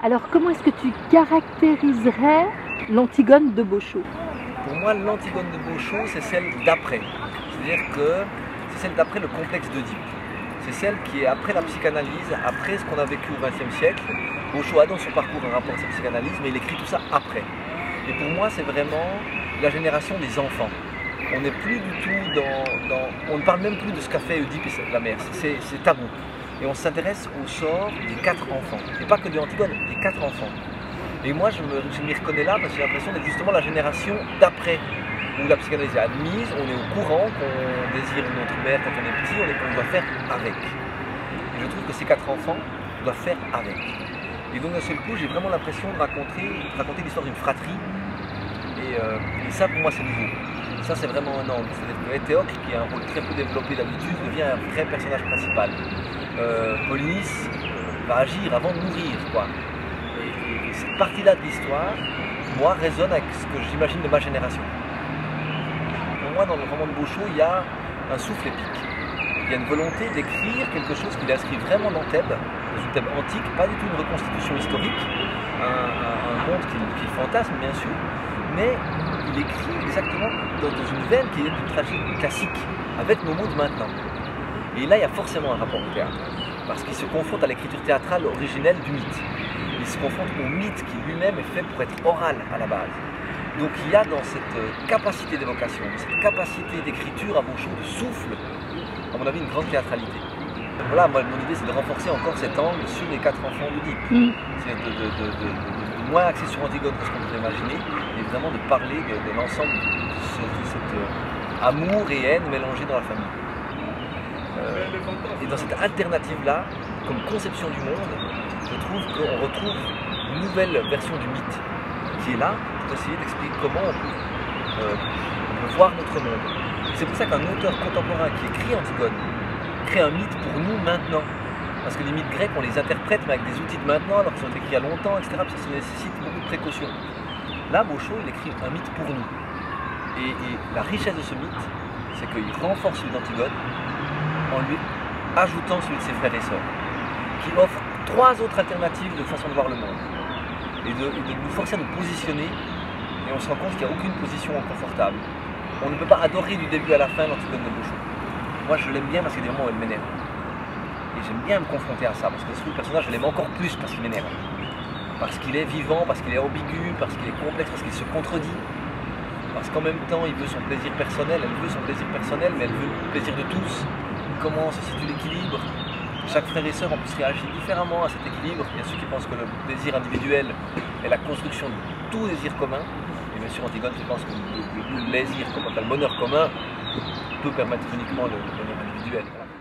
Alors comment est-ce que tu caractériserais l'Antigone de Boschot? Pour moi, l'Antigone de Boschot, c'est celle d'après. C'est-à-dire que c'est celle d'après le complexe d'Oedipe. C'est celle qui est après la psychanalyse, après ce qu'on a vécu au XXe siècle. Boschot a dans son parcours un rapport à sa psychanalyse, mais il écrit tout ça après. Et pour moi, c'est vraiment la génération des enfants. On n'est plus du tout on ne parle même plus de ce qu'a fait Oedipe et la mère. C'est tabou. Et on s'intéresse au sort des 4 enfants. Et pas que de Antigone, des 4 enfants. Et moi, je m'y reconnais là parce que j'ai l'impression d'être justement la génération d'après, où la psychanalyse est admise, on est au courant qu'on désire notre mère quand on est petit, on doit faire avec. Et je trouve que ces 4 enfants doivent faire avec. Et donc d'un seul coup, j'ai vraiment l'impression de raconter l'histoire d'une fratrie. Et ça, pour moi, c'est nouveau. Ça, c'est vraiment un angle. C'est-à-dire que Éthéocle, qui a un rôle très peu développé d'habitude, devient un vrai personnage principal. Polynice va agir avant de mourir, quoi. Et cette partie-là de l'histoire, moi, résonne avec ce que j'imagine de ma génération. Pour moi, dans le roman de Boschot, il y a un souffle épique. Il y a une volonté d'écrire quelque chose qu'il inscrit vraiment dans Thèbes, dans une Thèbes antique, pas du tout une reconstitution historique, un monde qu'il fantasme, bien sûr, mais il écrit exactement dans une veine qui est une tragédie classique, avec nos mots de maintenant. Et là, il y a forcément un rapport au théâtre, parce qu'il se confronte à l'écriture théâtrale originelle du mythe. Il se confronte au mythe qui lui-même est fait pour être oral à la base. Donc il y a dans cette capacité d'évocation, cette capacité d'écriture à Boschot, de souffle, à mon avis, une grande théâtralité. Voilà, moi, mon idée, c'est de renforcer encore cet angle sur les 4 enfants d'Oedipe. C'est de moins axer sur Antigone que ce qu'on pourrait imaginer, et vraiment de parler de l'ensemble de cet amour et haine mélangés dans la famille. Et dans cette alternative-là, comme conception du monde, je trouve qu'on retrouve une nouvelle version du mythe qui est là pour essayer d'expliquer comment on peut voir notre monde. C'est pour ça qu'un auteur contemporain qui écrit Antigone crée un mythe pour nous maintenant. Parce que les mythes grecs, on les interprète mais avec des outils de maintenant alors qu'ils ont été écrits il y a longtemps, etc. Puis ça nécessite beaucoup de précautions. Là, Boschot, il écrit un mythe pour nous. Et la richesse de ce mythe, c'est qu'il renforce celui d'Antigone en lui ajoutant celui de ses frères et sœurs, qui offre 3 autres alternatives de façon de voir le monde. Et de nous forcer à nous positionner, et on se rend compte qu'il n'y a aucune position inconfortable. On ne peut pas adorer du début à la fin l'Antigone de Boschot. Moi je l'aime bien parce qu'il y a des moments où elle m'énerve. Et j'aime bien me confronter à ça, parce que le personnage je l'aime encore plus parce qu'il m'énerve. Parce qu'il est vivant, parce qu'il est ambigu, parce qu'il est complexe, parce qu'il se contredit. Parce qu'en même temps il veut son plaisir personnel, elle veut son plaisir personnel, mais elle veut le plaisir de tous. Comment se situe l'équilibre? Chaque frère et sœur en plus réagit différemment à cet équilibre. Il y a ceux qui pensent que le désir individuel est la construction de tout désir commun. Et bien sûr Antigone qui pense que le désir commun, le bonheur commun peut permettre uniquement le bonheur individuel. Voilà.